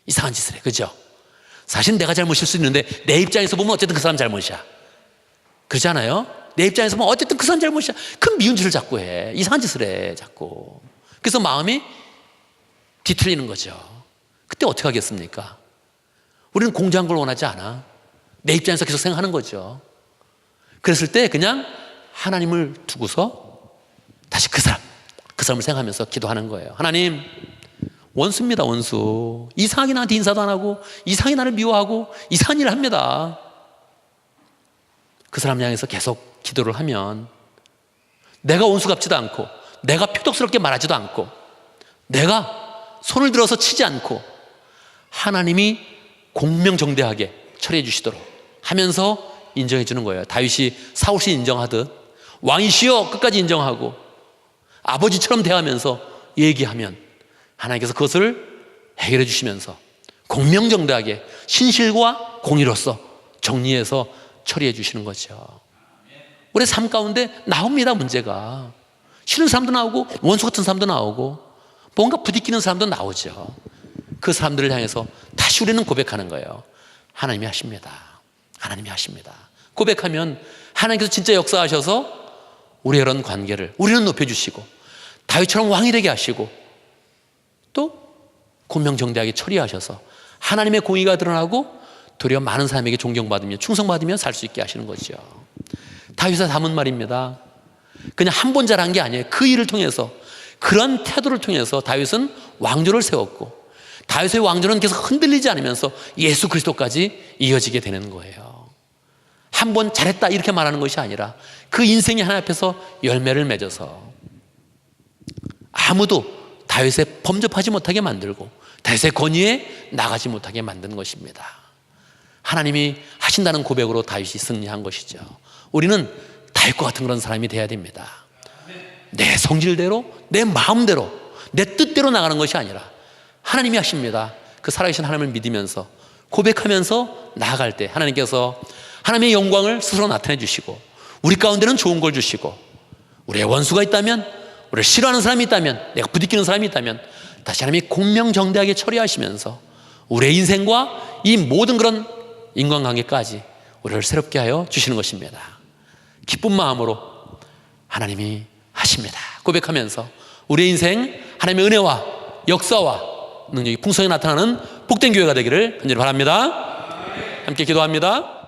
이상한 짓을 해, 그죠? 사실 내가 잘못일 수 있는데 내 입장에서 보면 어쨌든 그 사람 잘못이야. 그러지 않아요? 내 입장에서 보면 어쨌든 그 사람 잘못이야. 그 미운 짓을 자꾸 해. 이상한 짓을 해, 자꾸. 그래서 마음이 뒤틀리는 거죠. 그때 어떻게 하겠습니까? 우리는 공정한 걸 원하지 않아. 내 입장에서 계속 생각하는 거죠. 그랬을 때 그냥 하나님을 두고서 다시 그 사람을 생각하면서 기도하는 거예요. 하나님, 원수입니다, 원수. 이상하게 나한테 인사도 안 하고, 이상하게 나를 미워하고, 이상한 일을 합니다. 그 사람 향해서 계속 기도를 하면 내가 원수 갚지도 않고, 내가 표독스럽게 말하지도 않고, 내가 손을 들어서 치지 않고, 하나님이 공명정대하게 처리해 주시도록 하면서 인정해 주는 거예요. 다윗이 사울씨 인정하듯 왕이시여 끝까지 인정하고 아버지처럼 대하면서 얘기하면 하나님께서 그것을 해결해 주시면서 공명정대하게 신실과 공의로서 정리해서 처리해 주시는 거죠. 우리 삶 가운데 나옵니다, 문제가. 싫은 사람도 나오고 원수 같은 사람도 나오고 뭔가 부딪히는 사람도 나오죠. 그 사람들을 향해서 다시 우리는 고백하는 거예요. 하나님이 하십니다. 하나님이 하십니다. 고백하면 하나님께서 진짜 역사하셔서 우리의 이런 관계를 우리는 높여주시고 다윗처럼 왕이 되게 하시고 또 공명정대하게 처리하셔서 하나님의 공의가 드러나고 도리어 많은 사람에게 존경받으며 충성받으며 살 수 있게 하시는 거죠. 다윗의 담은 말입니다. 그냥 한 번 잘한 게 아니에요. 그 일을 통해서 그런 태도를 통해서 다윗은 왕조를 세웠고 다윗의 왕조는 계속 흔들리지 않으면서 예수 그리스도까지 이어지게 되는 거예요. 한 번 잘했다 이렇게 말하는 것이 아니라 그 인생이 하나님 앞에서 열매를 맺어서 아무도 다윗에 범접하지 못하게 만들고 다윗의 권위에 나가지 못하게 만든 것입니다. 하나님이 하신다는 고백으로 다윗이 승리한 것이죠. 우리는 다윗과 같은 그런 사람이 돼야 됩니다. 내 성질대로 내 마음대로 내 뜻대로 나가는 것이 아니라 하나님이 하십니다. 그 살아계신 하나님을 믿으면서 고백하면서 나아갈 때 하나님께서 하나님의 영광을 스스로 나타내 주시고 우리 가운데는 좋은 걸 주시고 우리의 원수가 있다면 우리를 싫어하는 사람이 있다면 내가 부딪히는 사람이 있다면 다시 하나님이 공명정대하게 처리하시면서 우리의 인생과 이 모든 그런 인간관계까지 우리를 새롭게 하여 주시는 것입니다. 기쁜 마음으로 하나님이 하십니다. 고백하면서 우리의 인생 하나님의 은혜와 역사와 능력이 풍성히 나타나는 복된 교회가 되기를 간절히 바랍니다. 함께 기도합니다.